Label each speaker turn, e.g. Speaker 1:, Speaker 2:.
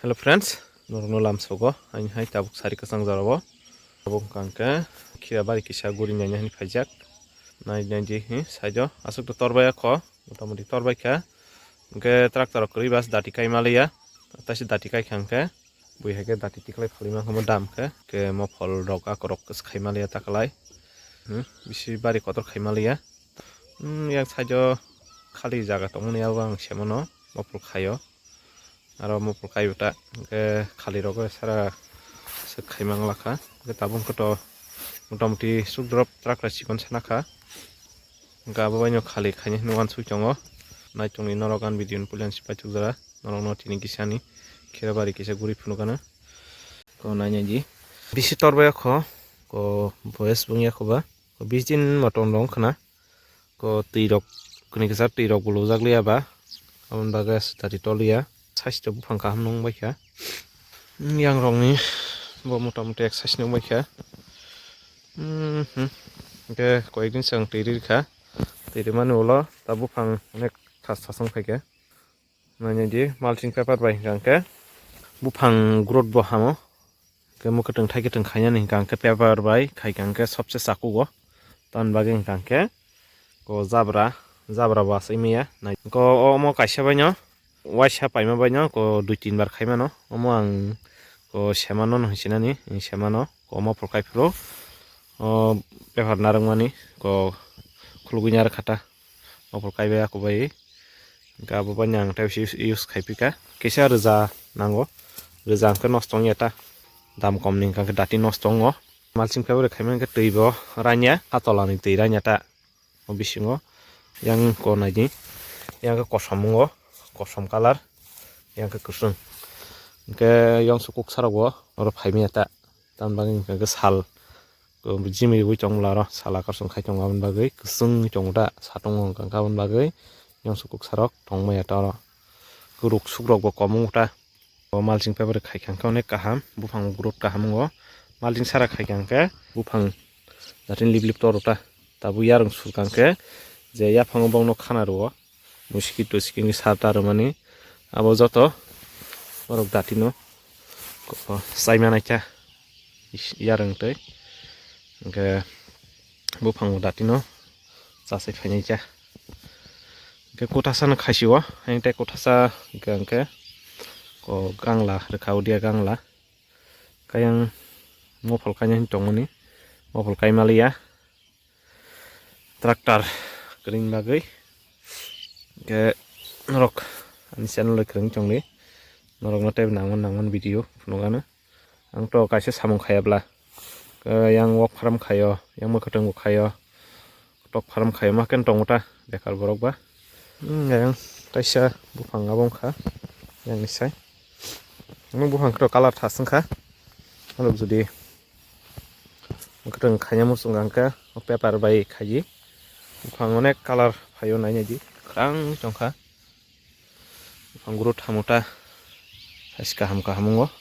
Speaker 1: Hello friends, normal lam sogo ain hai tabuk sari kasang jarabo tabuk kangke kira bari kisa guri nyanya ni phajak nai nyanji hi saijo asuk to torbaya kho motamoti torbay kha ke tractor kori bas dati kai malia tasi dati kai khangke bui hake dati tiklai phalima khomo dam ke mo phol rok akorok khai malia taklai bisi bari kotor khai malia yang saijo khali jaga tongmani awang semono mo phol khayo aro mo polkai uta ke khali rogo sara se khaimang lakha ke tabung koto motamoti sukdrop trakra sikon sanakha gabo baino khali khaini nuan suitongo naitongni norogan video pulian sipai chukjara norokno tini kisani kherabari kisa guri phunukana ko nainyaji bisi torbaya kho ko voice bungya khoba ko 20 din motong dong khana ko tui rok kuni kisa tui rok bulujak liaba amon bagas tati tolia saiste bufang kaham nong baikha yang rongni bo motamoti exercise nong baikha ke koikdin sang tiri kha tiri mani ulo ta bufang onek thas thasang phaikha nanya di mulching paper bai gangke bufang growth bo hamo ke mukateng thaiketeng khanya ni gangke paper bai khai gangke sobse sakugo tan bageng gangke ko zabra was imia nai ko omo kaisa baino waisa paima baino ko 2-3 bar khaimano omo ang ko semano no hisinani semano ko omo polkai pro o paper narangmani ko khulugunyar khata o polkai ba ko bai gabo banyang ta use khaipika kisa reza nango reza angke nostong yata dam kom ning kangke dati nostongo malching paper khaimang ke teibo ranya atolani tei ranya ta o bisingo yang ko naji yang ke kosamungo kosom color yang ke kusung ke yang sukuk sarago oro phaimi ta tan bangin ke sal ko jimi wi chongla ro sala karsung khai chong abon bagai kusung chongda satong kang kabon bagai yang sukuk sarok tongmaya ta ro kuruk sukrok bo komung ta o malching paper khai khang ka onek kaham bufang growth kaham go malching sara khai khang ke bufang datin liblip torota tabu yarung surkang ke je ya phango bongno khana ro mosquito skin sata mani abo joto borok datino saimana cha yarang tei ke bufang datino sasai phainai cha ke kotasa na khasiwa engte kotasa gangke ko gangla rekau dia gangla kayang mopol kanya tongoni mopol kaimalia traktor kering bagai ke norok ani channel kering chongni norok na type nangon video phunugana ang to kaisa samung khayabla yang wok farm khayo yang makatang khayo tok farm khayo makan tongota bekar borok ba yang taisa bufang abong kha yang nisai mung bufang to color thasang kha alok jodi makatang khanya musung angka paper bai khayi bufang onek color phayo nainyaji krang chongkha anggurut hamuta haska hamka hamungo